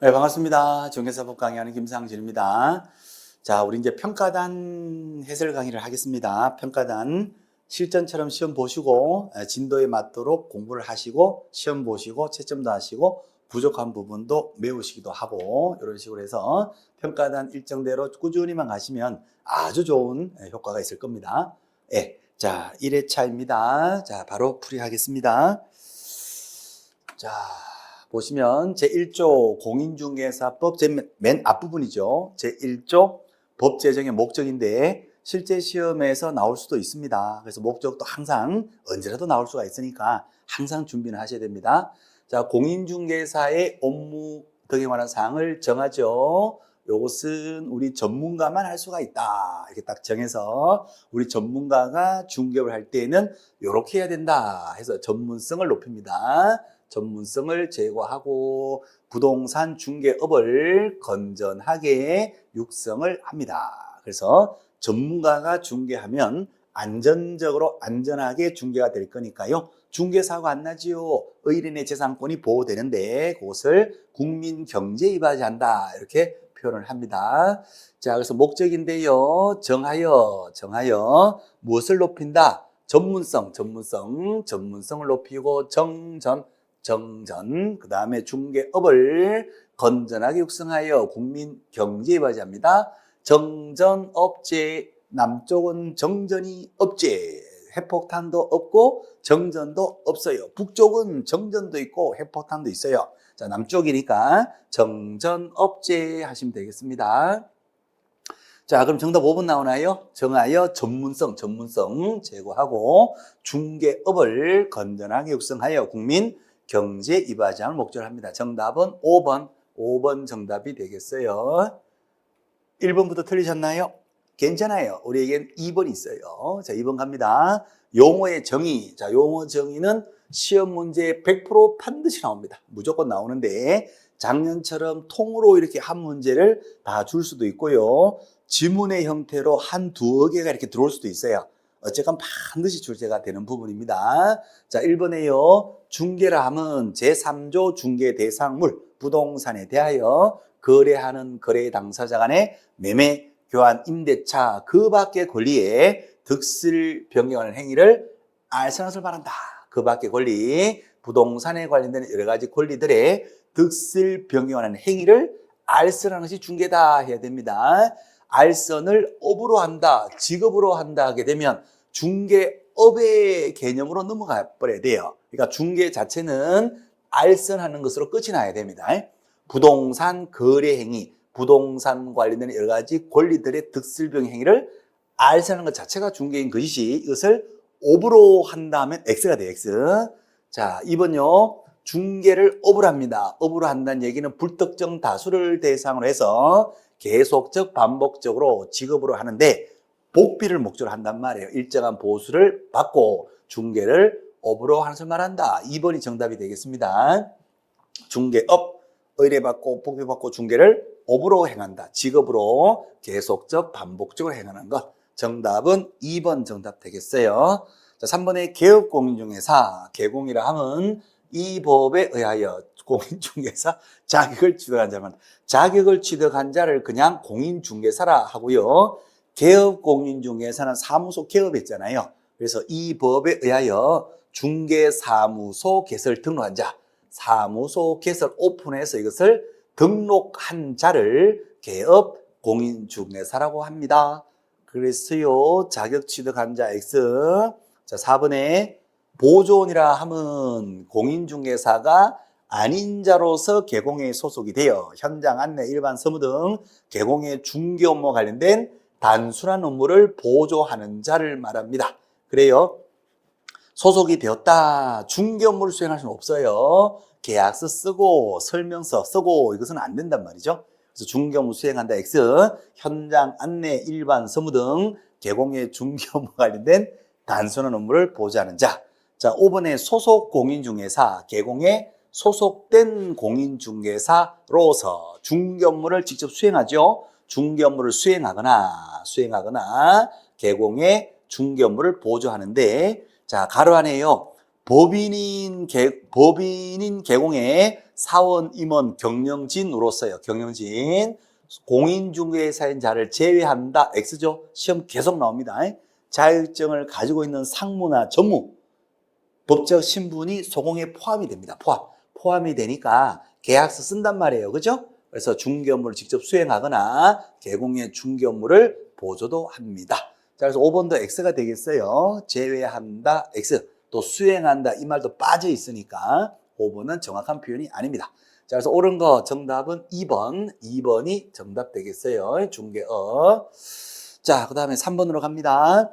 네, 반갑습니다. 정교사법 강의하는 김상진입니다. 자, 우리 이제 평가단 해설 강의를 하겠습니다. 평가단 실전처럼 시험 보시고 진도에 맞도록 공부를 하시고 시험 보시고 채점도 하시고 부족한 부분도 메우시기도 하고 이런 식으로 해서 평가단 일정대로 꾸준히만 가시면 아주 좋은 효과가 있을 겁니다. 예. 자, 1회차입니다. 자, 바로 풀이하겠습니다. 자, 보시면 제1조 공인중개사법 맨 앞부분이죠. 제1조 법 제정의 목적인데 실제 시험에서 나올 수도 있습니다. 그래서 목적도 항상 언제라도 나올 수가 있으니까 항상 준비는 하셔야 됩니다. 자, 공인중개사의 업무 등에 관한 사항을 정하죠. 요것은 우리 전문가만 할 수가 있다. 이렇게 딱 정해서 우리 전문가가 중개를 할 때는 이렇게 해야 된다 해서 전문성을 높입니다. 전문성을 제고하고 부동산 중개업을 건전하게 육성을 합니다. 그래서 전문가가 중개하면 안전적으로 안전하게 중개가 될 거니까요. 중개사고 안 나지요. 의뢰인의 재산권이 보호되는데 그것을 국민경제에 이바지한다. 이렇게 표현을 합니다. 자, 그래서 목적인데요. 정하여 무엇을 높인다? 전문성을 높이고 정전, 그 다음에 중개업을 건전하게 육성하여 국민 경제에 이바지합니다. 정전업체, 남쪽은 정전이 업체, 핵폭탄도 없고 정전도 없어요. 북쪽은 정전도 있고 핵폭탄도 있어요. 자, 남쪽이니까 정전업체 하시면 되겠습니다. 자, 그럼 정답 5번 나오나요? 정하여 전문성 제고하고 중개업을 건전하게 육성하여 국민 경제 이바지함을 목적으로 합니다. 정답은 5번 정답이 되겠어요. 1번부터 틀리셨나요? 괜찮아요. 우리에겐 2번이 있어요. 자, 2번 갑니다. 용어의 정의. 자, 용어 정의는 시험 문제에 100% 반드시 나옵니다. 무조건 나오는데 작년처럼 통으로 이렇게 한 문제를 다 줄 수도 있고요. 지문의 형태로 한 두어 개가 이렇게 들어올 수도 있어요. 어쨌건 반드시 출제가 되는 부분입니다. 자, 1번에요. 중개라 함은 제3조 중개 대상물 부동산에 대하여 거래하는 거래 당사자 간의 매매, 교환, 임대차 그 밖의 권리에 득실 변경하는 행위를 알선할 말한다. 그 밖의 권리, 부동산에 관련된 여러 가지 권리들의 득실 변경하는 행위를 알선하는 것이 중개다 해야 됩니다. 알선을 업으로 한다, 직업으로 한다 하게 되면 중개업의 개념으로 넘어가 버려야 돼요. 그러니까 중개 자체는 알선하는 것으로 끝이 나야 됩니다. 부동산 거래 행위, 부동산 관련된 여러 가지 권리들의 득실병 행위를 알선하는 것 자체가 중개인 것이지 이것을 업으로 한다면 X가 돼요. X. 자, 2번요. 중개를 업으로 합니다. 업으로 한다는 얘기는 불특정 다수를 대상으로 해서 계속적 반복적으로 직업으로 하는데 복비를 목적으로 한단 말이에요. 일정한 보수를 받고 중개를 업으로 하는 것을 말한다. 2번이 정답이 되겠습니다. 중개업, 의뢰받고 복비받고 중개를 업으로 행한다. 직업으로 계속적 반복적으로 행하는 것. 정답은 2번 정답 되겠어요. 자, 3번의 개업공인중개사, 개공이라 하면 이 법에 의하여 공인중개사 자격을 취득한 자만, 자격을 취득한 자를 그냥 공인중개사라 하고요. 개업공인중개사는 사무소 개업했잖아요. 그래서 이 법에 의하여 중개사무소 개설 등록한 자, 사무소 개설 오픈해서 이것을 등록한 자를 개업 공인중개사라고 합니다. 그래서요, 자격 취득한 자 X. 자, 4번에 보존이라 하면 공인중개사가 아닌 자로서 개공에 소속이 되어 현장 안내, 일반 서무 등 개공의 중개 업무와 관련된 단순한 업무를 보조하는 자를 말합니다. 그래요. 소속이 되었다. 중개 업무를 수행할 수는 없어요. 계약서 쓰고 설명서 쓰고 이것은 안 된단 말이죠. 그래서 중개 업무 수행한다. X. 현장 안내, 일반 서무 등 개공의 중개 업무와 관련된 단순한 업무를 보조하는 자. 자, 5번에 소속 공인중개사, 개공에 소속된 공인중개사로서 중개 업무를 직접 수행하죠. 중개 업무를 수행하거나 개공의 중개 업무를 보조하는데, 자, 가로 안에요. 법인인 개공의 사원, 임원, 경영진으로서요. 경영진. 공인중개사인 자를 제외한다. X죠. 시험 계속 나옵니다. 자격증을 가지고 있는 상무나 전무, 법적 신분이 소공에 포함이 됩니다. 포함이 되니까 계약서 쓴단 말이에요. 그죠? 그래서 중개 업무를 직접 수행하거나 개공의 중개 업무를 보조도 합니다. 자, 그래서 5번도 X가 되겠어요. 제외한다, X. 또 수행한다, 이 말도 빠져 있으니까 5번은 정확한 표현이 아닙니다. 자, 그래서 옳은 거 정답은 2번. 2번이 정답 되겠어요. 중개업. 자, 그 다음에 3번으로 갑니다.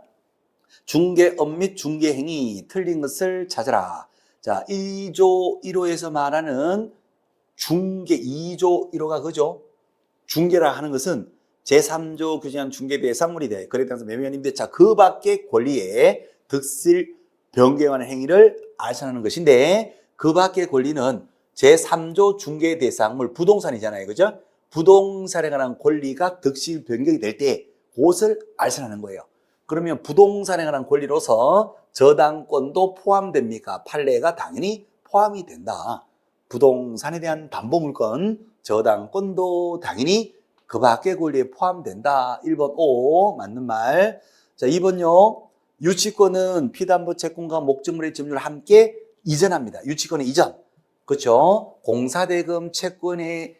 중개업 및 중개행위 틀린 것을 찾아라. 자, 2조 1호에서 말하는 중개 2조 1호가 그죠? 중개라 하는 것은 제3조 규정한 중개비의 상물이 돼. 거래에 따라서 매매한 임대차 그 밖의 권리에 득실 변경하는 행위를 알선하는 것인데 그 밖의 권리는 제3조 중개 대상물 부동산이잖아요. 그죠? 부동산에 관한 권리가 득실 변경이 될 때 그것을 알선하는 거예요. 그러면 부동산에 관한 권리로서 저당권도 포함됩니까? 판례가 당연히 포함이 된다. 부동산에 대한 담보물건, 저당권도 당연히 그 밖의 권리에 포함된다. 1번 O 맞는 말. 자, 2번요. 유치권은 피담보 채권과 목적물의 점유를 함께 이전합니다. 유치권의 이전. 그렇죠? 공사대금 채권에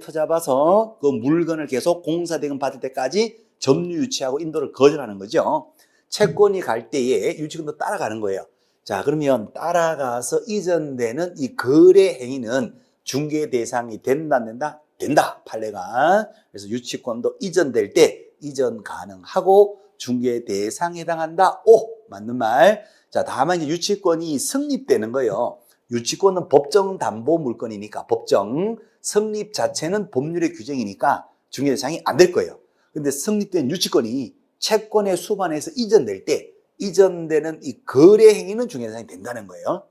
터잡아서 그 물건을 계속 공사대금 받을 때까지 점유 유치하고 인도를 거절하는 거죠. 채권이 갈 때에 유치권도 따라가는 거예요. 자, 그러면 따라가서 이전되는 이 거래 행위는 중개 대상이 된다, 안 된다? 된다, 판례가. 그래서 유치권도 이전될 때 이전 가능하고 중개 대상에 해당한다. 오, 맞는 말. 자, 다만 이제 유치권이 성립되는 거예요. 유치권은 법정 담보 물건이니까 법정 성립 자체는 법률의 규정이니까 중개 대상이 안 될 거예요. 근데 성립된 유치권이 채권의 수반에서 이전될 때 이전되는 이 거래 행위는 중개 대상이 된다는 거예요.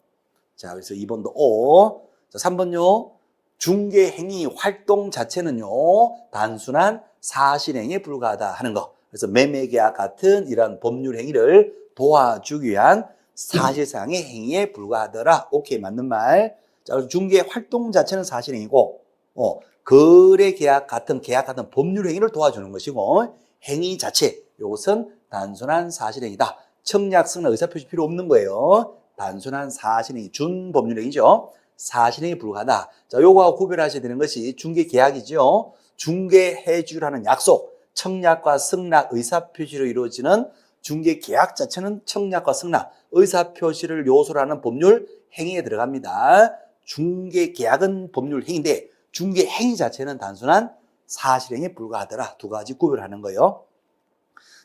자, 그래서 2번도 O. 자, 3번요. 중개 행위 활동 자체는요, 단순한 사실행위에 불과하다 하는 거. 그래서 매매계약 같은 이런 법률 행위를 도와주기 위한 사실상의 행위에 불과하더라. 오케이, 맞는 말. 자, 그래서 중개 활동 자체는 사실행위고, 거래 계약 같은 법률 행위를 도와주는 것이고, 행위 자체, 이것은 단순한 사실행위다. 청약서나 의사표시 필요 없는 거예요. 단순한 사실행위, 준법률행위죠. 사실행위에 불과하다. 자, 요거하고 구별하셔야 되는 것이 중개계약이죠. 중개해주라는 약속, 청약과 승낙, 의사표시로 이루어지는 중개계약 자체는 청약과 승낙, 의사표시를 요소로 하는 법률 행위에 들어갑니다. 중개계약은 법률 행위인데 중개행위 자체는 단순한 사실행위에 불과하더라. 두 가지 구별하는 거예요.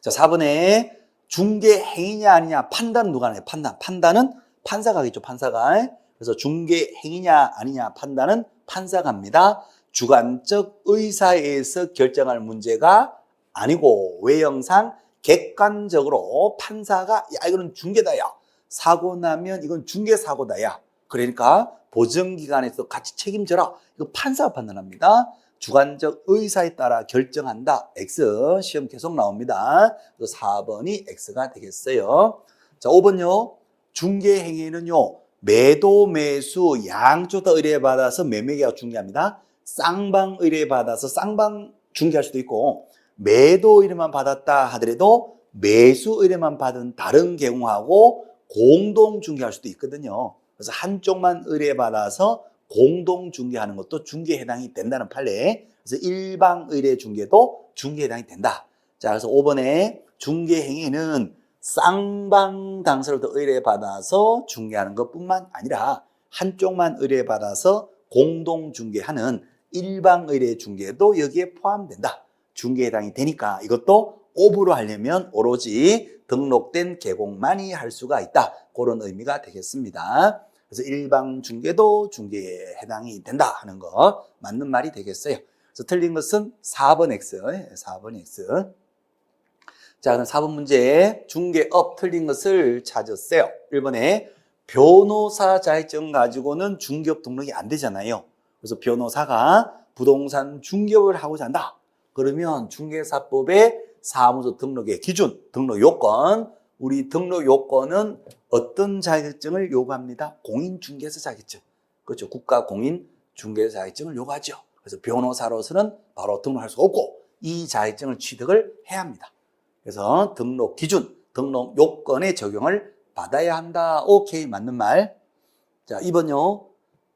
자, 4번에 중개행위냐 아니냐 판단 누가 하나요? 판단은 판사가 하겠죠. 판사가. 그래서 중개행위냐 아니냐 판단은 판사가 합니다. 주관적 의사에서 결정할 문제가 아니고 외형상 객관적으로 판사가 야 이거는 중개다 야 사고 나면 이건 중개사고다 야 그러니까 보증기관에서 같이 책임져라 이거 판사가 판단합니다. 주관적 의사에 따라 결정한다. X 시험 계속 나옵니다. 그래서 4번이 X가 되겠어요. 자, 5번요. 중개행위는요. 매도 매수 양쪽 다 의뢰받아서 매매계약 중개합니다. 쌍방 의뢰받아서 쌍방 중개할 수도 있고 매도 의뢰만 받았다 하더라도 매수 의뢰만 받은 다른 경우하고 공동 중개할 수도 있거든요. 그래서 한쪽만 의뢰받아서 공동 중개하는 것도 중개에 해당이 된다는 판례. 그래서 일방 의뢰 중개도 중개에 해당이 된다. 자, 그래서 5번에 중개 행위는 쌍방 당사로부터 의뢰받아서 중개하는 것뿐만 아니라 한쪽만 의뢰받아서 공동 중개하는 일방 의뢰 중개도 여기에 포함된다. 중개에 해당이 되니까 이것도 오브로 하려면 오로지 등록된 개공만이 할 수가 있다. 그런 의미가 되겠습니다. 그래서 일방 중개도 중개에 해당이 된다 하는 거 맞는 말이 되겠어요. 그래서 틀린 것은 4번 X. 4번 X. 자, 그럼 4번 문제 중개업 틀린 것을 찾았어요. 1번에 변호사 자격증 가지고는 중개업 등록이 안 되잖아요. 그래서 변호사가 부동산 중개업을 하고자 한다. 그러면 중개사법의 사무소 등록의 기준, 등록 요건 우리 등록 요건은 어떤 자격증을 요구합니다? 공인중개사 자격증. 그렇죠. 국가 공인중개사 자격증을 요구하죠. 그래서 변호사로서는 바로 등록할 수가 없고 이 자격증을 취득을 해야 합니다. 그래서 등록 기준, 등록 요건의 적용을 받아야 한다. 오케이, 맞는 말. 자, 2번요.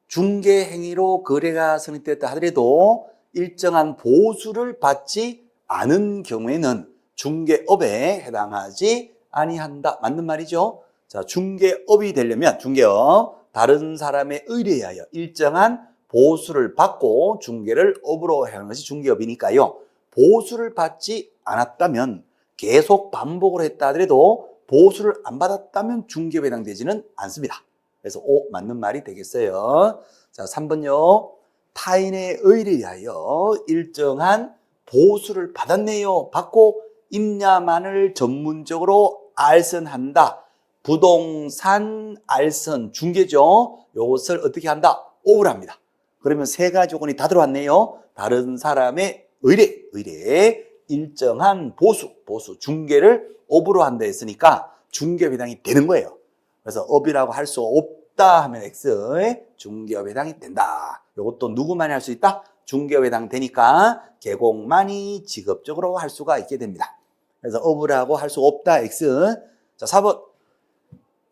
중개 행위로 거래가 성립됐다 하더라도 일정한 보수를 받지 않은 경우에는 중개업에 해당하지 아니한다. 맞는 말이죠. 자, 중개업이 되려면 중개업, 다른 사람의 의뢰에 하여 일정한 보수를 받고 중개를 업으로 하는 것이 중개업이니까요. 보수를 받지 않았다면 계속 반복을 했다 하더라도 보수를 안 받았다면 중개업에 해당되지는 않습니다. 그래서 O 맞는 말이 되겠어요. 자, 3번요. 타인의 의뢰에 하여 일정한 보수를 받았네요. 받고 임야만을 전문적으로 알선한다. 부동산 알선 중개죠. 이것을 어떻게 한다? 오브를 합니다. 그러면 세 가지 조건이 다 들어왔네요. 다른 사람의 의뢰에 일정한 보수, 중개를 업으로 한다 했으니까 중개업 해당이 되는 거예요. 그래서 업이라고 할 수 없다 하면 X, 중개업 해당이 된다. 이것도 누구만이 할 수 있다? 중개업 해당되니까 개공만이 직업적으로 할 수가 있게 됩니다. 그래서 업이라고 할 수 없다 X. 자, 4번.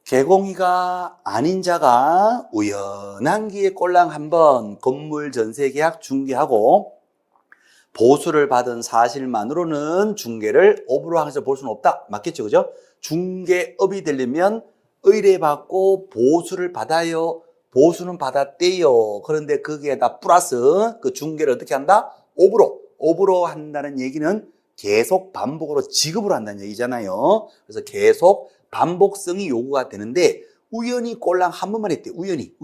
개공이가 아닌 자가 우연한 기회 꼴랑 한번 건물 전세 계약 중개하고 보수를 받은 사실만으로는 중개를 업으로 하면서 볼 수는 없다. 맞겠죠? 그죠? 중개업이 되려면 의뢰받고 보수를 받아요. 보수는 받았대요. 그런데 거기에다 플러스 그 중개를 어떻게 한다? 업으로 한다는 얘기는 계속 반복으로 지급을 한다는 얘기잖아요. 그래서 계속 반복성이 요구가 되는데 우연히 꼴랑 한 번만 했대요. 우연히.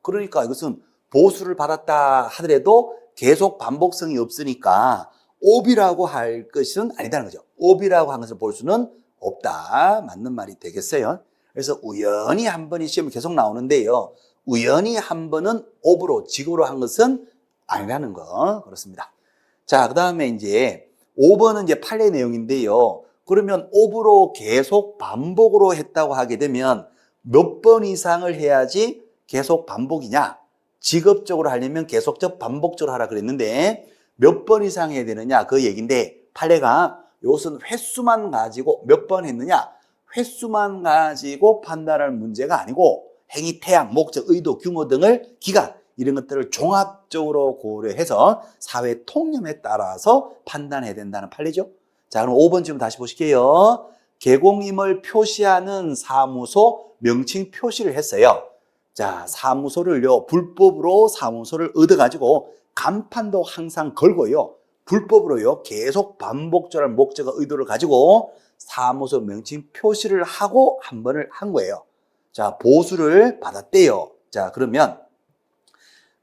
그러니까 이것은 보수를 받았다 하더라도 계속 반복성이 없으니까 업이라고 할 것은 아니다는 거죠. 업이라고 한 것을 볼 수는 없다. 맞는 말이 되겠어요. 그래서 우연히 한 번이 시험에 계속 나오는데요. 우연히 한 번은 업으로, 직업으로 한 것은 아니라는 거. 그렇습니다. 자, 그 다음에 이제 5번은 이제 판례 내용인데요. 그러면 업으로 계속 반복으로 했다고 하게 되면 몇 번 이상을 해야지 계속 반복이냐? 직업적으로 하려면 계속적 반복적으로 하라 그랬는데 몇 번 이상 해야 되느냐? 그 얘기인데 판례가 이것은 횟수만 가지고 몇 번 했느냐? 횟수만 가지고 판단할 문제가 아니고 행위, 태양, 목적, 의도, 규모 등을 기간 이런 것들을 종합적으로 고려해서 사회 통념에 따라서 판단해야 된다는 판례죠. 자, 그럼 5번 질문 다시 보실게요. 개공임을 표시하는 사무소 명칭 표시를 했어요. 자, 사무소를요, 불법으로 사무소를 얻어가지고 간판도 항상 걸고요, 불법으로요, 계속 반복적으로 목적과 의도를 가지고 사무소 명칭 표시를 하고 한 번을 한 거예요. 자, 보수를 받았대요. 자, 그러면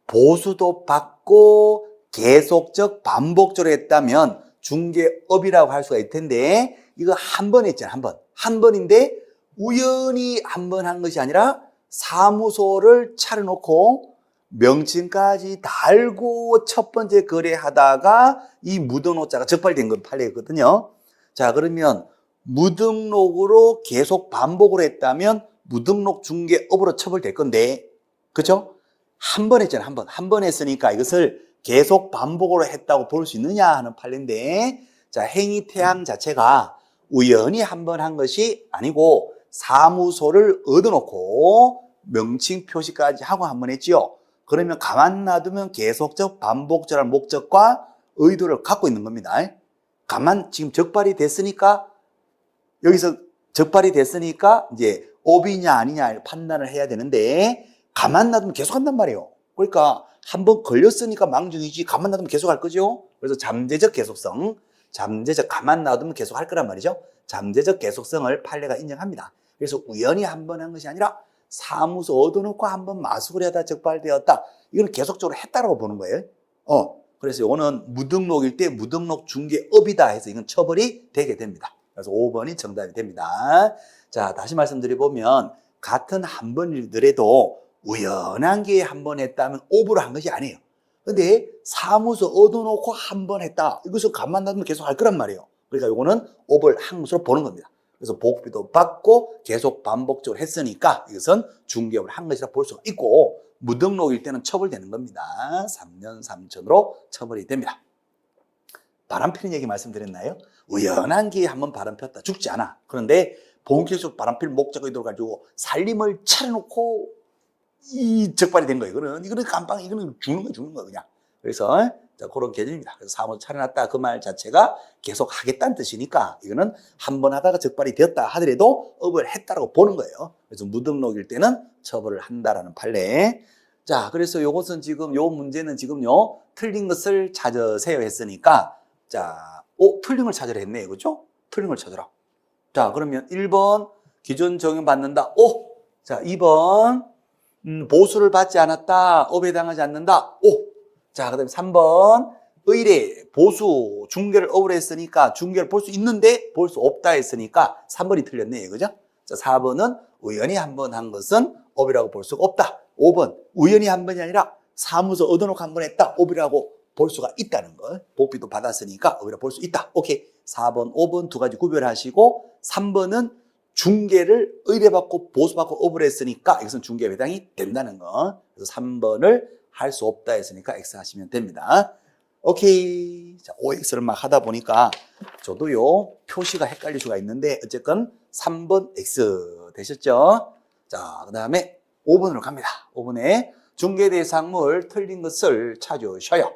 보수도 받고 계속적 반복적으로 했다면 중개업이라고 할 수가 있을 텐데 이거 한 번 했잖아요. 한 번인데 우연히 한 번 한 것이 아니라 사무소를 차려놓고 명칭까지 달고 첫 번째 거래하다가 이 무등록자가 적발된 건 판례거든요. 자, 그러면 무등록으로 계속 반복을 했다면 무등록 중개업으로 처벌될 건데, 그렇죠? 한 번 했잖아요. 한 번 했으니까 이것을 계속 반복으로 했다고 볼 수 있느냐 하는 판례인데, 자, 행위 태양 자체가 우연히 한 번 한 것이 아니고 사무소를 얻어놓고 명칭 표시까지 하고 한 번 했지요. 그러면 가만 놔두면 계속적 반복적인 목적과 의도를 갖고 있는 겁니다. 지금 적발이 됐으니까 여기서 적발이 됐으니까 이제 업이냐 아니냐 판단을 해야 되는데 가만 놔두면 계속 한단 말이에요. 그러니까 한번 걸렸으니까 망정이지 가만 놔두면 계속 할 거죠. 그래서 잠재적 계속성, 가만 놔두면 계속 할 거란 말이죠. 잠재적 계속성을 판례가 인정합니다. 그래서 우연히 한 번 한 것이 아니라 사무소 얻어놓고 한 번 마숙을 하다 적발되었다. 이건 계속적으로 했다라고 보는 거예요. 그래서 이거는 무등록일 때 무등록 중개업이다 해서 이건 처벌이 되게 됩니다. 그래서 5번이 정답이 됩니다. 자, 다시 말씀드려보면 같은 한 번이더라도 우연한 기회에 한 번 했다면 오버를 한 것이 아니에요. 근데 사무소 얻어놓고 한 번 했다. 이것을 가만 놔두면 계속 할 거란 말이에요. 그러니까 이거는 오버를 한 것으로 보는 겁니다. 그래서 보급비도 받고 계속 반복적으로 했으니까 이것은 중개업을 한 것이라 볼 수가 있고, 무등록일 때는 처벌되는 겁니다. 3년 3천으로 처벌이 됩니다. 바람 피는 얘기 말씀드렸나요? 우연한 기회에 한번 바람 폈다 죽지 않아. 그런데 본격적으로 바람 필 목적을 가지고 살림을 차려놓고 이 적발이 된 거예요. 이거는 깜빵, 이거는 죽는 거야, 그냥. 그래서 자, 그런 개념입니다. 그래서 사무소 차려놨다 그 말 자체가 계속 하겠다는 뜻이니까 이거는 한 번 하다가 적발이 되었다 하더라도 업을 했다라고 보는 거예요. 그래서 무등록일 때는 처벌을 한다라는 판례. 자, 그래서 요것은 지금 요 문제는 지금요 틀린 것을 찾으세요 했으니까 자, 틀린 걸 찾으라 했네요. 그죠? 틀린 걸 찾으라. 자, 그러면 1번 기존 적용받는다. 자, 2번 보수를 받지 않았다. 업에 당하지 않는다. 자, 그 다음에 3번 의뢰, 보수, 중개를 업으로 했으니까 중개를 볼 수 있는데 볼 수 없다 했으니까 3번이 틀렸네요. 그죠? 자, 4번은 우연히 한 번 한 것은 업이라고 볼 수가 없다. 5번 우연히 한 번이 아니라 사무소 얻어놓고 한 번 했다. 업이라고 볼 수가 있다는 걸. 복비도 받았으니까 업이라고 볼 수 있다. 오케이. 4번, 5번 두 가지 구별하시고 3번은 중개를 의뢰받고 보수받고 업을 했으니까 이것은 중개에 해당이 된다는 거. 그래서 3번을 할 수 없다 했으니까 X 하시면 됩니다. 오케이. 자, OX를 막 하다 보니까 저도요, 표시가 헷갈릴 수가 있는데, 어쨌건 3번 X 되셨죠? 자, 그 다음에 5번으로 갑니다. 5번에 중개대상물 틀린 것을 찾으셔요.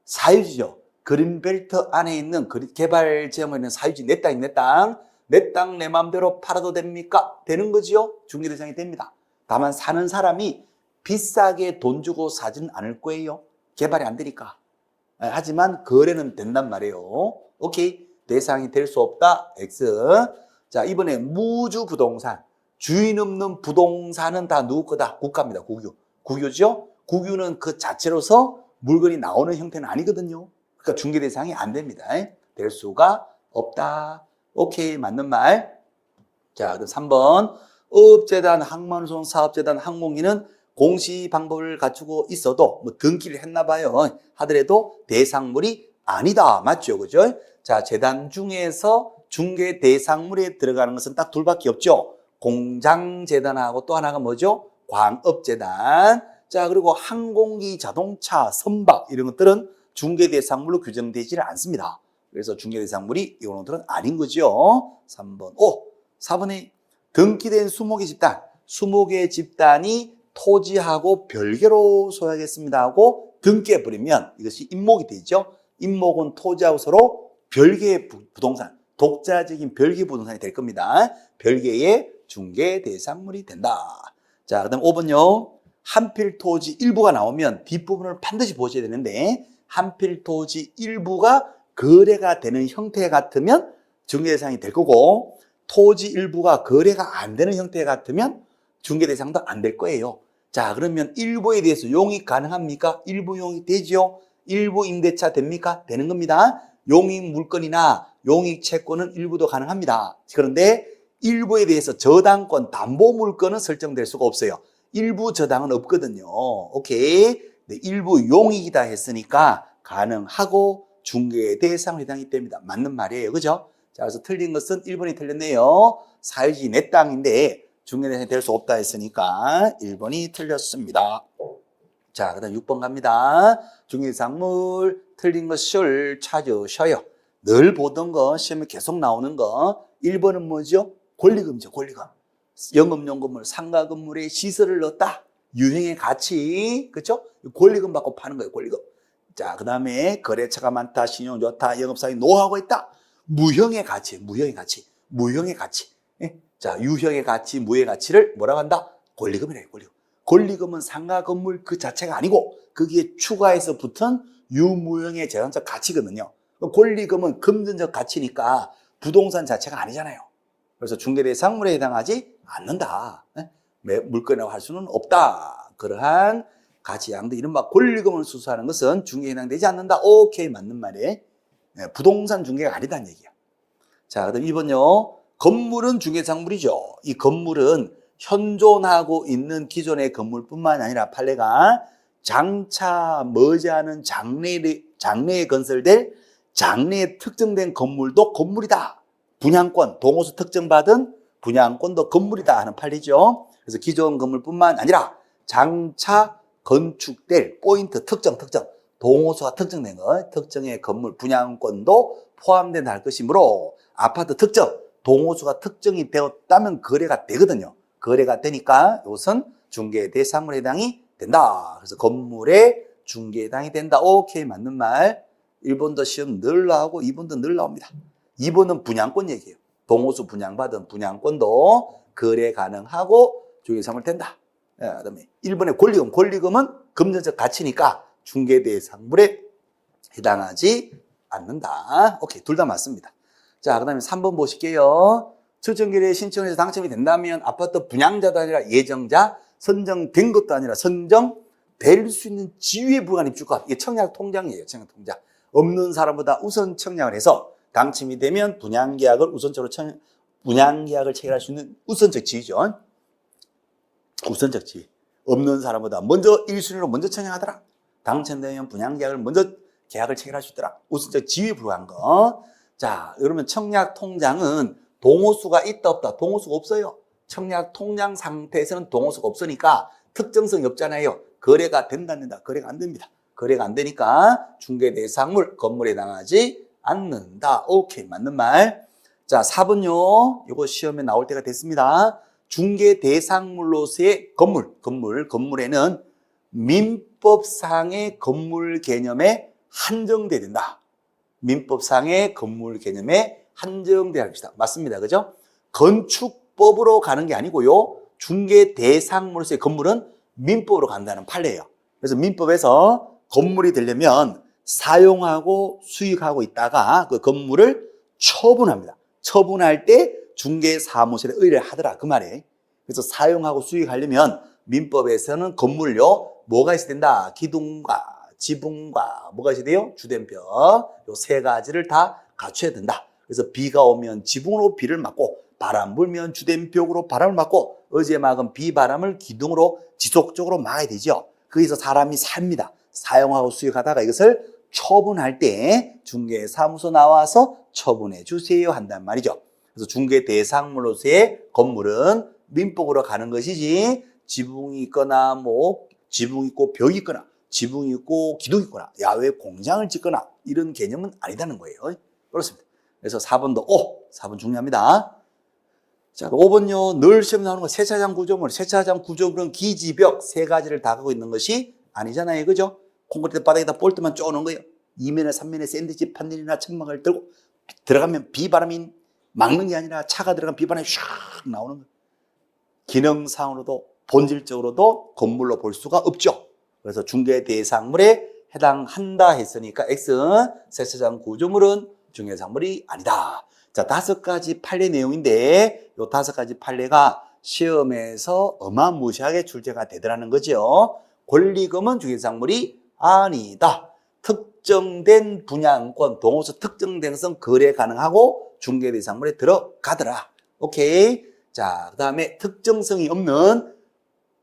사유지죠. 그린벨트 안에 있는 개발 지역에 있는 사유지, 내 땅이 내 땅. 내 땅 내 마음대로 팔아도 됩니까? 되는 거지요? 중개대상이 됩니다. 다만 사는 사람이 비싸게 돈 주고 사지는 않을 거예요. 개발이 안 되니까. 하지만 거래는 된단 말이에요. 오케이. 대상이 될 수 없다. X. 자, 이번에 무주 부동산. 주인 없는 부동산은 다 누구 거다? 국가입니다. 국유. 국유죠? 국유는 그 자체로서 물건이 나오는 형태는 아니거든요. 그러니까 중개 대상이 안 됩니다. 될 수가 없다. 오케이. 맞는 말. 자, 그럼 3번. 업재단, 항만운송 사업재단, 항공기는 공시 방법을 갖추고 있어도 뭐 등기를 했나 봐요. 하더라도 대상물이 아니다. 맞죠? 그죠? 자, 재단 중에서 중개 대상물에 들어가는 것은 딱 둘밖에 없죠. 공장재단하고 또 하나가 뭐죠? 광업재단. 자, 그리고 항공기, 자동차, 선박 이런 것들은 중개 대상물로 규정되지는 않습니다. 그래서 중개 대상물이 이런 것들은 아닌 거죠. 3번. 4번에 등기된 수목의 집단. 수목의 집단이 토지하고 별개로 소유하겠습니다 하고 등기해버리면 이것이 임목이 되죠. 임목은 토지하고 서로 별개의 부동산, 독자적인 별개 부동산이 될 겁니다. 별개의 중개 대상물이 된다. 자, 그 다음 5번요. 한필 토지 일부가 나오면 뒷부분을 반드시 보셔야 되는데 한필 토지 일부가 거래가 되는 형태 같으면 중개 대상이 될 거고 토지 일부가 거래가 안 되는 형태 같으면 중개 대상도 안 될 거예요. 자, 그러면 일부에 대해서 용익 가능합니까? 일부 용익 되죠? 일부 임대차 됩니까? 되는 겁니다. 용익 물건이나 용익 채권은 일부도 가능합니다. 그런데 일부에 대해서 저당권, 담보 물건은 설정될 수가 없어요. 일부 저당은 없거든요. 오케이. 네, 일부 용익이다 했으니까 가능하고 중개 대상 해당이 됩니다. 맞는 말이에요. 그죠? 자, 그래서 틀린 것은 1번이 틀렸네요. 사유지 내 땅인데 중개 대상이 될 수 없다 했으니까 1번이 틀렸습니다. 자, 그 다음 6번 갑니다. 중개대상물 틀린 것을 찾으셔요. 늘 보던 거, 시험에 계속 나오는 거. 1번은 뭐죠? 권리금이죠, 권리금. 영업용 건물, 상가 건물에 시설을 넣었다. 유형의 가치, 그렇죠? 권리금 받고 파는 거예요, 권리금. 자, 그 다음에 거래처가 많다, 신용 좋다, 영업사업이 노하우가 있다. 무형의 가치, 무형의 가치, 무형의 가치. 예? 자, 유형의 가치, 무형의 가치를 뭐라고 한다? 권리금이래요, 권리금. 권리금은 상가 건물 그 자체가 아니고 거기에 추가해서 붙은 유무형의 재산적 가치거든요. 권리금은 금전적 가치니까 부동산 자체가 아니잖아요. 그래서 중개대상물에 해당하지 않는다. 물건이라고 할 수는 없다. 그러한 가치양도 이른바 권리금을 수수하는 것은 중개에 해당되지 않는다. 오케이, 맞는 말이에요. 부동산 중개가 아니다는 얘기야. 자, 그다음 2번요. 건물은 중개상물이죠. 이 건물은 현존하고 있는 기존의 건물뿐만 아니라 판례가 장차 머지않은 장래에 건설될 장래에 특정된 건물도 건물이다. 분양권, 동호수 특정받은 분양권도 건물이다 하는 판례죠. 그래서 기존 건물뿐만 아니라 장차 건축될 포인트 특정, 동호수가 특정된 것, 특정의 건물 분양권도 포함된다 할 것이므로 아파트 특정, 동호수가 특정이 되었다면 거래가 되거든요. 거래가 되니까 이것은 중개 대상물에 해당이 된다. 그래서 건물에 중개에 해당이 된다. 오케이, 맞는 말. 1번도 시험 늘 나오고 2번도 늘 나옵니다. 2번은 분양권 얘기예요. 동호수 분양받은 분양권도 거래 가능하고 중개대상물 된다. 그다음에 1번의 권리금은 금전적 가치니까 중개대상물에 해당하지 않는다. 오케이, 둘 다 맞습니다. 자, 그다음에 3번 보실게요. 추천거래에 신청해서 당첨이 된다면 아파트 분양자도 아니라 예정자, 선정된 것도 아니라 선정될 수 있는 지위에 불과한 입주가, 이게 청약 통장이에요. 청약 통장. 없는 사람보다 우선 청약을 해서 당첨이 되면 분양계약을 우선적으로 분양계약을 체결할 수 있는 우선적 지위죠. 우선적 지위. 없는 사람보다 먼저 1순위로 먼저 청약하더라. 당첨되면 분양계약을 먼저 계약을 체결할 수 있더라. 우선적 지위에 불과한 거. 자, 그러면 청약 통장은 동호수가 있다 없다? 동호수가 없어요. 청약 통장 상태에서는 동호수가 없으니까 특정성이 없잖아요. 거래가 된다 안 된다? 거래가 안 됩니다. 거래가 안 되니까 중개 대상물 건물에 해당하지 않는다. 오케이, 맞는 말. 자, 4번요. 이거 시험에 나올 때가 됐습니다. 중개 대상물로서의 건물에는 민법상의 건물 개념에 한정돼야 된다. 민법상의 건물 개념에 한정돼야 할 것이다. 맞습니다. 그죠? 건축법으로 가는 게 아니고요. 중개 대상물로서의 건물은 민법으로 간다는 판례예요. 그래서 민법에서 건물이 되려면 사용하고 수익하고 있다가 그 건물을 처분합니다. 처분할 때 중개사무실에 의뢰를 하더라. 그 말이에요. 그래서 사용하고 수익하려면 민법에서는 건물요, 뭐가 있어야 된다? 기둥과 지붕과 뭐가 있어야 돼요? 주된벽. 요 세 가지를 다 갖춰야 된다. 그래서 비가 오면 지붕으로 비를 막고 바람 불면 주된벽으로 바람을 막고 어제 막은 비바람을 기둥으로 지속적으로 막아야 되죠. 거기서 사람이 삽니다. 사용하고 수익하다가 이것을 처분할 때 중개사무소 나와서 처분해 주세요 한단 말이죠. 그래서 중개 대상물로서의 건물은 민법으로 가는 것이지 지붕이 있거나 뭐 지붕 있고 벽이 있거나 지붕이 있고 기둥이 있거나 야외 공장을 짓거나 이런 개념은 아니다는 거예요. 그렇습니다. 그래서 4번도 4번 중요합니다. 자, 5번요. 늘 시험 나오는 거 세차장 구조물. 세차장 구조물은 기지벽 세 가지를 다 갖고 있는 것이 아니잖아요. 그죠? 콘크리트 바닥에다 볼트만 쪼는 거예요. 2면에 3면에 샌드위치 판넬이나 천막을 들고 들어가면 비바람이 막는 게 아니라 차가 들어가면 비바람이 샥 나오는 거예요. 기능상으로도 본질적으로도 건물로 볼 수가 없죠. 그래서 중개 대상물에 해당한다 했으니까 X, 세차장 구조물은 중개상물이 아니다. 자, 5가지 판례 내용인데 요 5가지 판례가 시험에서 어마무시하게 출제가 되더라는 거죠. 권리금은 중개상물이 아니다. 특정된 분양권, 동호수 특정된 것은 거래 가능하고 중개 대상물에 들어가더라. 오케이. 자, 그 다음에 특정성이 없는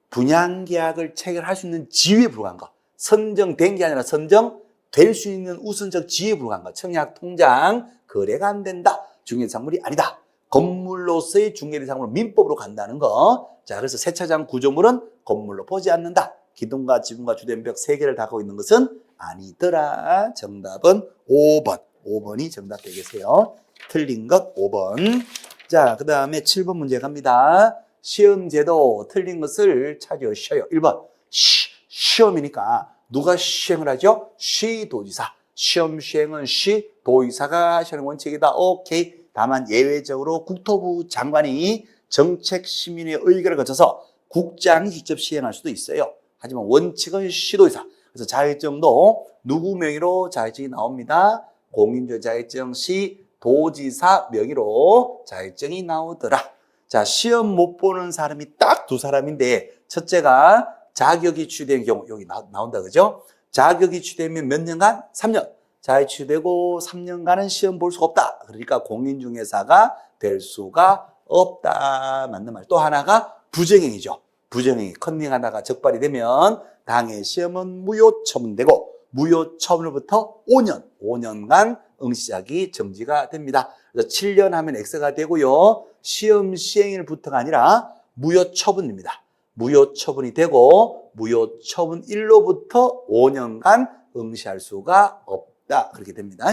분양계약을 체결할 수 있는 지위에 불과한 것. 선정된 게 아니라 선정될 수 있는 우선적 지위에 불과한 것. 청약 통장 거래가 안 된다. 중개대상물이 아니다. 건물로서의 중개대상물은 민법으로 간다는 거. 자, 그래서 세차장 구조물은 건물로 보지 않는다. 기둥과 지붕과 주된벽 3개를 다 갖고 있는 것은 아니더라. 정답은 5번. 5번이 정답 되겠어요. 틀린 것 5번. 자, 그 다음에 7번 문제 갑니다. 시험제도 틀린 것을 찾으셔요. 1번. 시험이니까 누가 시행을 하죠? 시도지사. 시험 시행은 시도지사가 하시는 원칙이다. 오케이. 다만 예외적으로 국토부 장관이 정책 시민의 의결을 거쳐서 국장이 직접 시행할 수도 있어요. 하지만 원칙은 시도지사. 그래서 자격증도 누구 명의로 자격증이 나옵니다. 공인조 자격증 시도지사 명의로 자격증이 나오더라. 자, 시험 못 보는 사람이 딱 2사람인데 첫째가 자격이 취된 경우 여기 나온다 그죠? 자격이 취되면 몇 년간? 3년. 자격이 취되고 3년간은 시험 볼 수가 없다. 그러니까 공인중개사가 될 수가 없다. 맞는 말. 또 하나가 부정행위죠. 부정행위. 컨닝하다가 적발이 되면 당해 시험은 무효 처분되고 무효 처분으로부터 5년간 응시자기 정지가 됩니다. 그래서 7년 하면 X가 되고요. 시험 시행일부터가 아니라 무효 처분입니다. 무효 처분이 되고 무효 처분 일로부터 5년간 응시할 수가 없다. 그렇게 됩니다.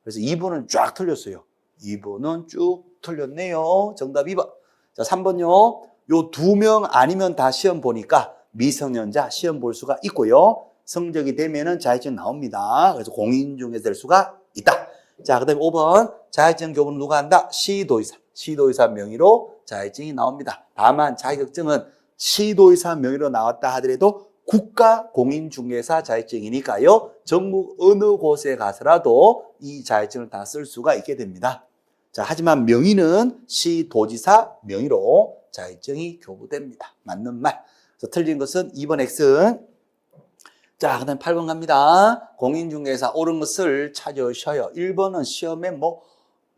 그래서 2번은 쫙 틀렸어요. 2번은 쭉 틀렸네요. 정답 2번. 자, 3번요. 요 2명 아니면 다 시험 보니까 미성년자 시험 볼 수가 있고요. 성적이 되면은 자격증 나옵니다. 그래서 공인중개사 될 수가 있다. 자, 그 다음에 5번. 자격증 교부는 누가 한다? 시도의사. 시도의사 명의로 자격증이 나옵니다. 다만 자격증은 시도의사 명의로 나왔다 하더라도 국가 공인중개사 자격증이니까요. 전국 어느 곳에 가서라도 이 자격증을 다 쓸 수가 있게 됩니다. 자, 하지만 명의는 시도지사 명의로 자격증이 교부됩니다. 맞는 말. 그래서 틀린 것은 2번 X. 자, 그 다음에 8번 갑니다. 공인중개사 옳은 것을 찾으셔요. 1번은 시험에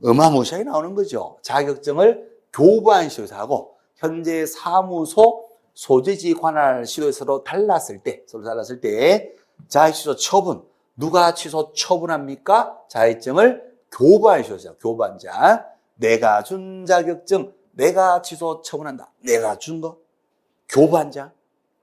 어마무시하게 나오는 거죠. 자격증을 교부한 시도사하고 현재 사무소 소재지 관할 시도에서로 달랐을 때, 자격취소 처분, 누가 취소 처분합니까? 자격증을 교부한 시도자, 교부한 자. 내가 준 자격증, 내가 취소 처분한다. 내가 준 거, 교부한 자.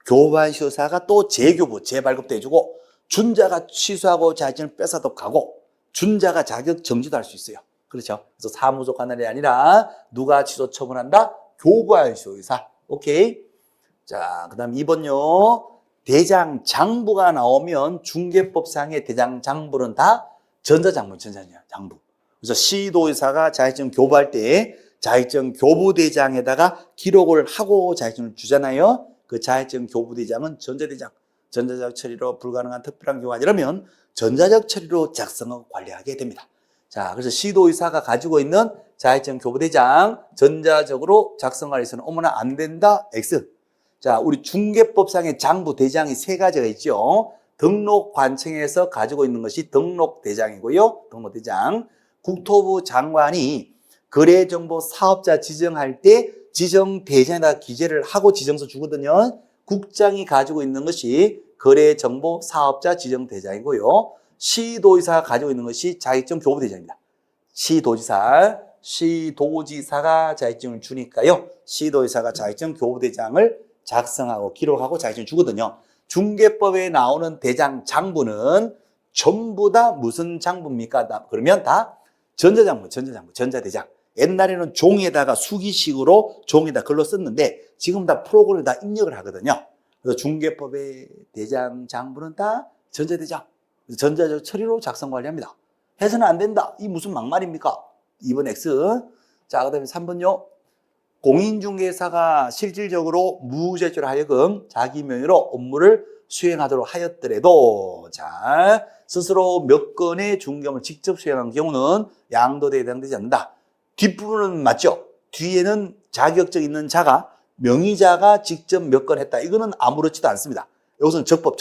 교부한 시도사가 또 재교부, 재발급도 해주고, 준 자가 취소하고 자격증을 뺏어도 가고, 준 자가 자격 정지도 할 수 있어요. 그렇죠? 그래서 사무소 관할이 아니라 누가 취소 처분한다? 교부한 시도의사. 오케이. 자, 그 다음 2번요. 대장 장부가 나오면 중개법상의 대장 장부는 다 전자장부, 전자장부. 그래서 시도의사가 자격증 교부할 때 자격증 교부대장에다가 기록을 하고 자격증을 주잖아요. 그 자격증 교부대장은 전자대장, 전자적 처리로 불가능한 특별한 경우 아니라면 전자적 처리로 작성하고 관리하게 됩니다. 자, 그래서 시도의사가 가지고 있는 자격증 교부대장 전자적으로 작성관리해서는 어머나 안 된다. X. 자, 우리 중개법상의 장부 대장이 3가지가 있죠. 등록관청에서 가지고 있는 것이 등록대장이고요. 등록대장. 국토부 장관이 거래정보 사업자 지정할 때 지정대장에다 기재를 하고 지정서 주거든요. 국장이 가지고 있는 것이 거래정보 사업자 지정대장이고요. 시도지사가 가지고 있는 것이 자격증 교부대장입니다. 시도지사가 자격증을 주니까요. 시도지사가 자격증 교부대장을 작성하고 기록하고 자격증을 주거든요. 중개법에 나오는 대장 장부는 전부 다 무슨 장부입니까? 그러면 다 전자장부, 전자대장. 옛날에는 종이에다가 수기식으로 종이에다 글로 썼는데 지금 다 프로그램에 다 입력을 하거든요. 그래서 중개법의 대장 장부는 다 전자대장, 전자적 처리로 작성 관리합니다. 해서는 안 된다. 이 무슨 막말입니까? 2번 X. 자, 그 다음에 3번요. 공인중개사가 실질적으로 무죄죄로 하여금 자기 명의로 업무를 수행하도록 하였더라도, 자, 스스로 몇 건의 중개업을 직접 수행한 경우는 양도대에 해당되지 않는다. 뒷부분은 맞죠? 뒤에는 자격증 있는 자가, 명의자가 직접 몇 건 했다. 이거는 아무렇지도 않습니다. 이것은 적법.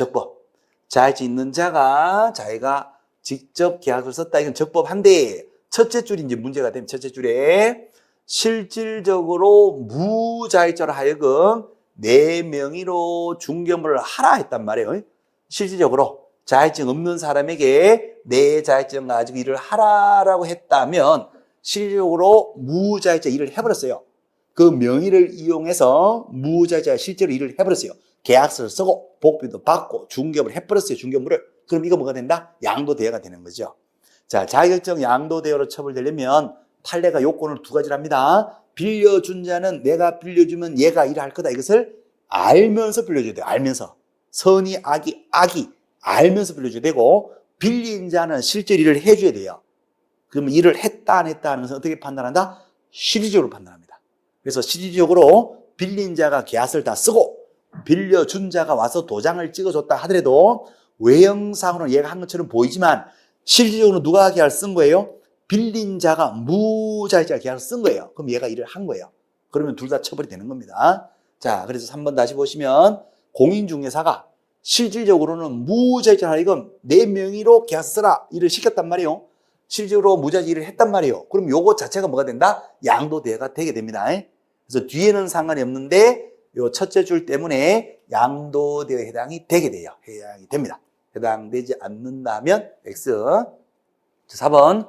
자격증 있는 자가 자기가 직접 계약을 썼다. 이건 적법한데, 첫째 줄이 이제 문제가 되면 첫째 줄에 실질적으로 무자격자로 하여금 내 명의로 중개업을 하라 했단 말이에요. 실질적으로 자격증 없는 사람에게 내 자격증 가지고 일을 하라라고 했다면 실질적으로 무자격자 일을 해버렸어요. 그 명의를 이용해서 무자격자 실제로 일을 해버렸어요. 계약서를 쓰고 복비도 받고 중개업을 해버렸어요. 중개업을. 그럼 이거 뭐가 된다? 양도대여가 되는 거죠. 자, 자격증 양도대여로 처벌되려면 판례가 요건을 2가지를 합니다. 빌려준 자는 내가 빌려주면 얘가 일을 할 거다. 이것을 알면서 빌려줘야 돼요. 알면서. 선이 악이 알면서 빌려줘야 되고, 빌린 자는 실제 일을 해줘야 돼요. 그러면 일을 했다 안 했다 하는 것은 어떻게 판단한다? 실질적으로 판단합니다. 그래서 실질적으로 빌린 자가 계약서를 다 쓰고 빌려준 자가 와서 도장을 찍어줬다 하더라도 외형상으로는 얘가 한 것처럼 보이지만 실질적으로 누가 계약을 쓴 거예요? 빌린 자가 무자격자 계약을 쓴 거예요. 그럼 얘가 일을 한 거예요. 그러면 둘 다 처벌이 되는 겁니다. 자, 그래서 3번 다시 보시면 공인중개사가 실질적으로는 무자격자 하여금 내 명의로 계약서 쓰라 일을 시켰단 말이에요. 실질적으로 무자격자 일을 했단 말이에요. 그럼 요거 자체가 뭐가 된다? 양도대여가 되게 됩니다. 그래서 뒤에는 상관이 없는데 요 첫째 줄 때문에 양도대여에 해당이 되게 돼요. 해당이 됩니다. 해당되지 않는다면 X. 4번.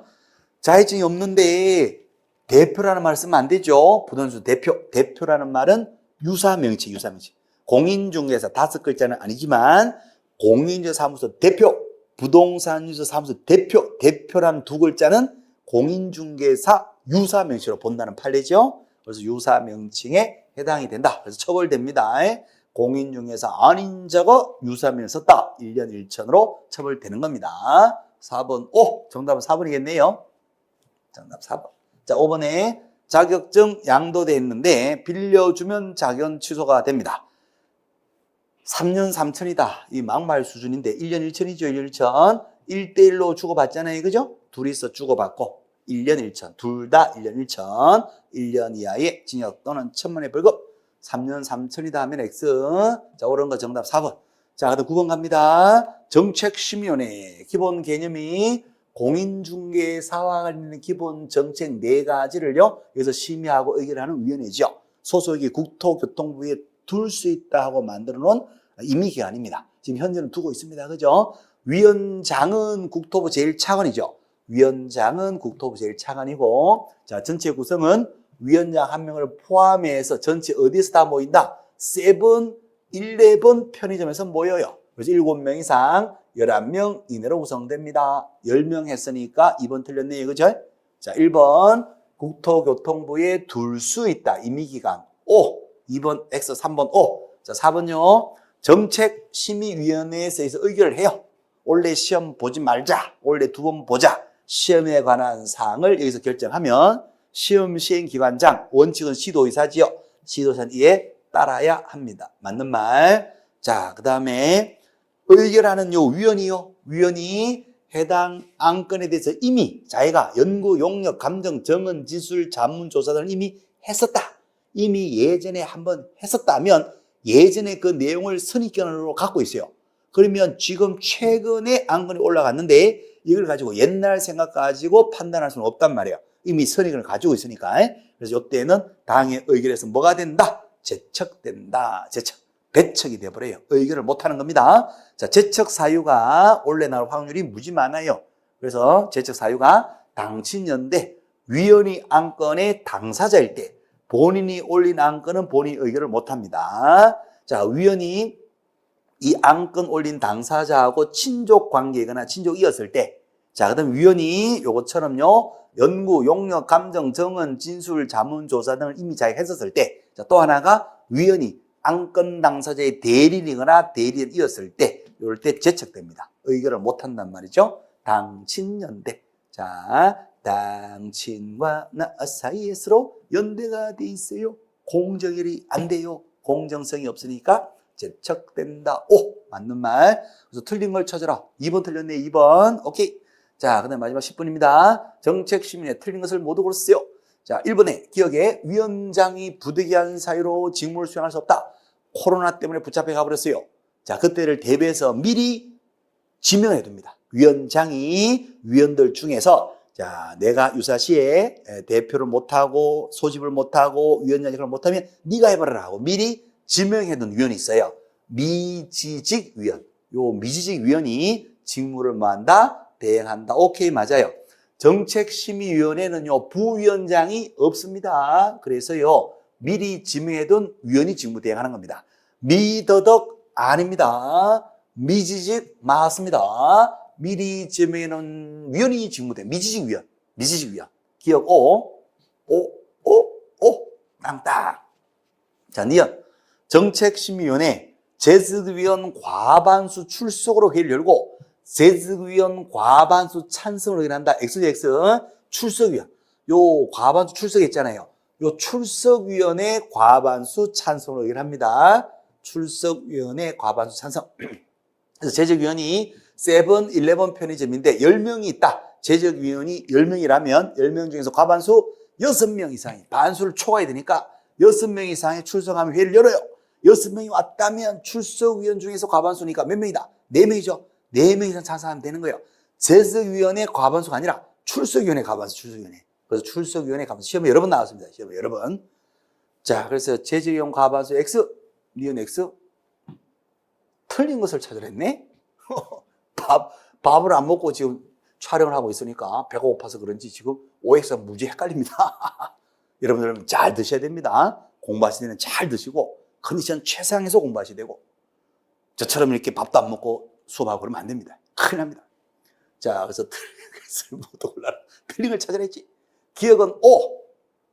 자회증이 없는데 대표라는 말을 쓰면 안 되죠. 부동산주 대표. 대표라는 말은 유사명칭, 유사명칭. 공인중개사 5글자는 아니지만 공인중개사 사무소 대표, 부동산유서 사무소 대표, 대표라는 2글자는 공인중개사 유사명칭으로 본다는 판례죠. 그래서 유사명칭에 해당이 된다. 그래서 처벌됩니다. 공인중개사 아닌 자가 유사명을 썼다. 1년 1천으로 처벌되는 겁니다. 4번, 정답은 4번이겠네요. 정답 4번. 자, 5번에 자격증 양도돼 있는데 빌려주면 자격 취소가 됩니다. 3년 3천이다. 이 막말 수준인데 1년 1천이죠. 1년 1천. 1대1로 주고받잖아요. 그죠? 둘이서 주고받고 1년 1천. 둘 다 1년 1천. 1년 이하의 징역 또는 1,000만 원의 벌금. 3년 3천이다 하면 X. 자, 옳은 거 정답 4번. 자, 그다음 9번 갑니다. 정책심의위원회. 기본 개념이 공인중개사와 관련된 기본 정책 4가지를요, 여기서 심의하고 의결하는 위원회죠. 소속이 국토교통부에 둘 수 있다 하고 만들어 놓은 임의기관입니다. 지금 현재는 두고 있습니다. 그죠? 위원장은 국토부 제1차관이죠. 위원장은 국토부 제1차관이고, 자, 전체 구성은 위원장 1명을 포함해서 전체 어디에서 다 모인다? 11 편의점에서 모여요. 그래서 7명 이상 11명 이내로 구성됩니다. 10명 했으니까 2번 틀렸네요. 그죠? 자, 1번 국토교통부에 둘 수 있다. 임의기관 O. 2번 X, 3번 O. 자, 4번요. 정책심의위원회에서 의결을 해요. 올해 시험 보지 말자. 올해 2번 보자. 시험에 관한 사항을 여기서 결정하면 시험 시행기관장, 원칙은 시도의사지요. 시도의사는 이에 따라야 합니다. 맞는 말. 자, 그 다음에 의결하는 요 위원이요. 위원이 해당 안건에 대해서 이미 자기가 연구, 용역, 감정, 정언, 지술, 자문조사 등을 이미 했었다. 이미 예전에 한번 했었다면 예전에 그 내용을 선입견으로 갖고 있어요. 그러면 지금 최근에 안건이 올라갔는데 이걸 가지고 옛날 생각 가지고 판단할 수는 없단 말이에요. 이미 선입견을 가지고 있으니까. 그래서 이때는 당의 의결에서 뭐가 된다? 제척된다. 제척. 배척이 돼버려요. 의결을 못하는 겁니다. 자, 제척 사유가 원래 나올 확률이 무지 많아요. 그래서 제척 사유가 당친연대 위원이 안건의 당사자일 때 본인이 올린 안건은 본인이 의결을 못합니다. 자, 위원이 이 안건 올린 당사자하고 친족 관계거나 친족이었을 때, 자, 그 다음 위원이 요것처럼요, 연구, 용역, 감정, 정언, 진술, 자문, 조사 등을 이미 자기가 했었을 때, 자, 또 하나가 위원이 안건 당사자의 대리인이거나 대리인이었을 때, 이럴 때 제척됩니다. 의결을 못한단 말이죠. 당친연대. 자, 당친과 나 사이에 서로 연대가 돼 있어요. 공정일이 안 돼요. 공정성이 없으니까 제척된다. 오, 맞는 말. 그래서 틀린 걸 찾아라. 2번 틀렸네. 2번. 오케이. 자, 그 다음 마지막 10분입니다. 정책심의에 틀린 것을 모두 고르세요. 자, 1번에 기억에 위원장이 부득이한 사유로 직무를 수행할 수 없다. 코로나 때문에 붙잡혀 가버렸어요. 자, 그때를 대비해서 미리 지명해 둡니다. 위원장이 위원들 중에서 자, 내가 유사시에 대표를 못하고 소집을 못하고 위원장 역할을 못하면 네가 해봐라 하고 미리 지명해 둔 위원이 있어요. 미지직 위원. 요 미지직 위원이 직무를 뭐 한다? 대행한다. 오케이, 맞아요. 정책심의위원회는요, 부위원장이 없습니다. 그래서요, 미리 지명해둔 위원이 직무 대행하는 겁니다. 미더덕 아닙니다. 미지직 맞습니다. 미리 지명해놓은 위원이 직무 대행, 미지직 위원, 미지직 위원. 기억 O, 땅땅. 자, 니은 정책심의위원회 재직위원 과반수 출석으로 회의를 열고 재직위원 과반수 찬성으로 의논한다. XXX 출석위원. 요 과반수 출석했잖아요. 요 출석위원회 과반수 찬성으로 의논합니다. 출석위원회 과반수 찬성. 그래서 재직위원이 7, 11 편의점인데 10명이 있다. 재직위원이 10명이라면 10명 중에서 과반수 6명 이상이 반수를 초과해야 되니까 6명 이상이 출석하면 회의를 열어요. 6명이 왔다면 출석위원 중에서 과반수니까 몇 명이다? 4명이죠. 4명 이상 찬성하면 되는 거예요. 재직위원회 과반수가 아니라 출석위원회 과반수, 출석위원회. 그래서 출석위원회 과반수. 시험에 여러 번 나왔습니다. 시험에 여러 번. 자, 그래서 재직위원 과반수 X, 니은 X. 틀린 것을 찾으랬네? 밥을 안 먹고 지금 촬영을 하고 있으니까 배가 고파서 그런지 지금 OX가 무지 헷갈립니다. 여러분들 잘 드셔야 됩니다. 공부하실 때는 잘 드시고 컨디션 최상에서 공부하셔야 되고 저처럼 이렇게 밥도 안 먹고 수업하고 그러면 안 됩니다. 큰일 납니다. 자, 그래서 틀링을 모두 골라라. 틀링을 찾으라 했지. 기억은 O,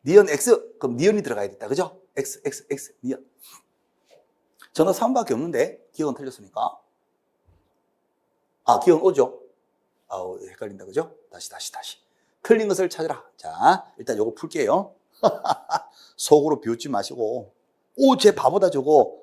니은 X. 그럼 니은이 들어가야 됐다. 그죠? X, X, X, 니은. 정답 3번밖에 없는데 기억은 틀렸으니까. 아, 기억은 O죠. 아우, 헷갈린다. 그죠? 다시. 틀린 것을 찾으라. 자, 일단 요거 풀게요. 속으로 비웃지 마시고. 오, 쟤 바보다 저거.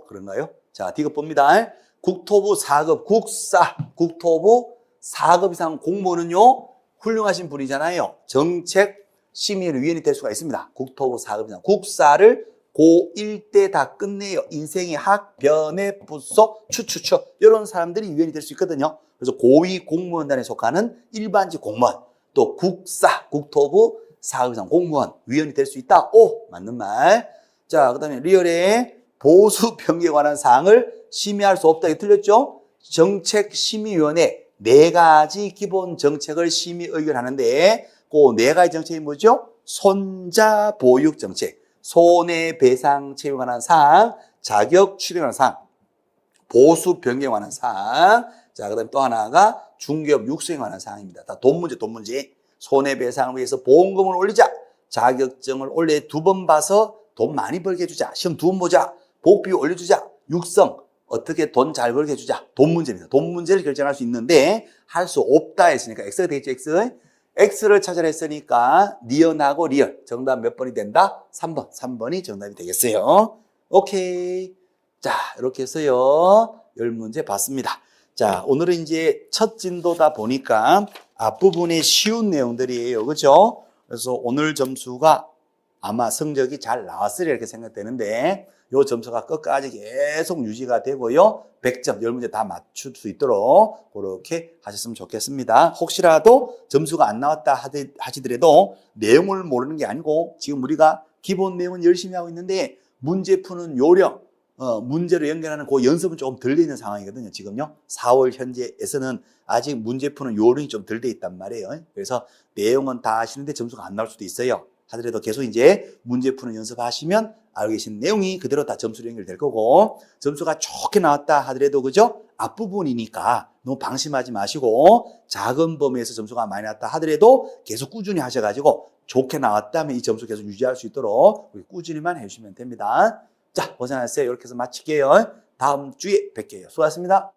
그런가요? 자, D급 봅니다. 국토부 4급 국사, 국토부 4급 이상 공무원은요, 훌륭하신 분이잖아요. 정책 심의위원이 될 수가 있습니다. 국토부 4급 이상 국사를 고1 때 다 끝내요. 인생의 학, 변의, 부서, 추추추 이런 사람들이 위원이 될 수 있거든요. 그래서 고위 공무원단에 속하는 일반직 공무원, 또 국사, 국토부 4급 이상 공무원 위원이 될 수 있다. 오, 맞는 말. 자, 그 다음에 리얼에 보수 변경에 관한 사항을 심의할 수 없다. 이게 틀렸죠? 정책심의위원회 4가지 기본 정책을 심의 의결하는데 그 4가지 정책이 뭐죠? 손자 보육 정책, 손해배상 책임에 관한 사항, 자격 추정에 관한 사항, 보수 변경에 관한 사항. 자, 그 다음에 또 하나가 중개업 육성에 관한 사항입니다. 다 돈 문제. 손해배상을 위해서 보험금을 올리자. 자격증을 원래 2번 봐서 돈 많이 벌게 해주자. 시험 2번 보자. 복비 올려주자. 육성. 어떻게 돈 잘 벌게 해주자. 돈 문제입니다. 돈 문제를 결정할 수 있는데 할 수 없다 했으니까 X가 되겠죠. X. X를 찾아라 했으니까 니은하고 리얼. 정답 몇 번이 된다? 3번. 3번이 정답이 되겠어요. 오케이. 자, 이렇게 해서요. 10문제 봤습니다. 자, 오늘은 이제 첫 진도다 보니까 앞부분에 쉬운 내용들이에요. 그죠? 그래서 오늘 점수가 아마 성적이 잘 나왔으리라 이렇게 생각되는데 요 점수가 끝까지 계속 유지가 되고요. 100점, 10문제 다 맞출 수 있도록 그렇게 하셨으면 좋겠습니다. 혹시라도 점수가 안 나왔다 하시더라도 내용을 모르는 게 아니고 지금 우리가 기본 내용은 열심히 하고 있는데 문제 푸는 요령, 문제로 연결하는 그 연습은 조금 덜 돼 있는 상황이거든요. 지금요. 4월 현재에서는 아직 문제 푸는 요령이 좀 덜 돼 있단 말이에요. 그래서 내용은 다 아시는데 점수가 안 나올 수도 있어요. 하더라도 계속 이제 문제 푸는 연습하시면 알고 계신 내용이 그대로 다 점수로 연결될 거고 점수가 좋게 나왔다 하더라도 그죠? 앞부분이니까 너무 방심하지 마시고 작은 범위에서 점수가 많이 나왔다 하더라도 계속 꾸준히 하셔가지고 좋게 나왔다면 이 점수 계속 유지할 수 있도록 꾸준히만 해주시면 됩니다. 자, 고생하셨어요. 이렇게 해서 마칠게요. 다음 주에 뵐게요. 수고하셨습니다.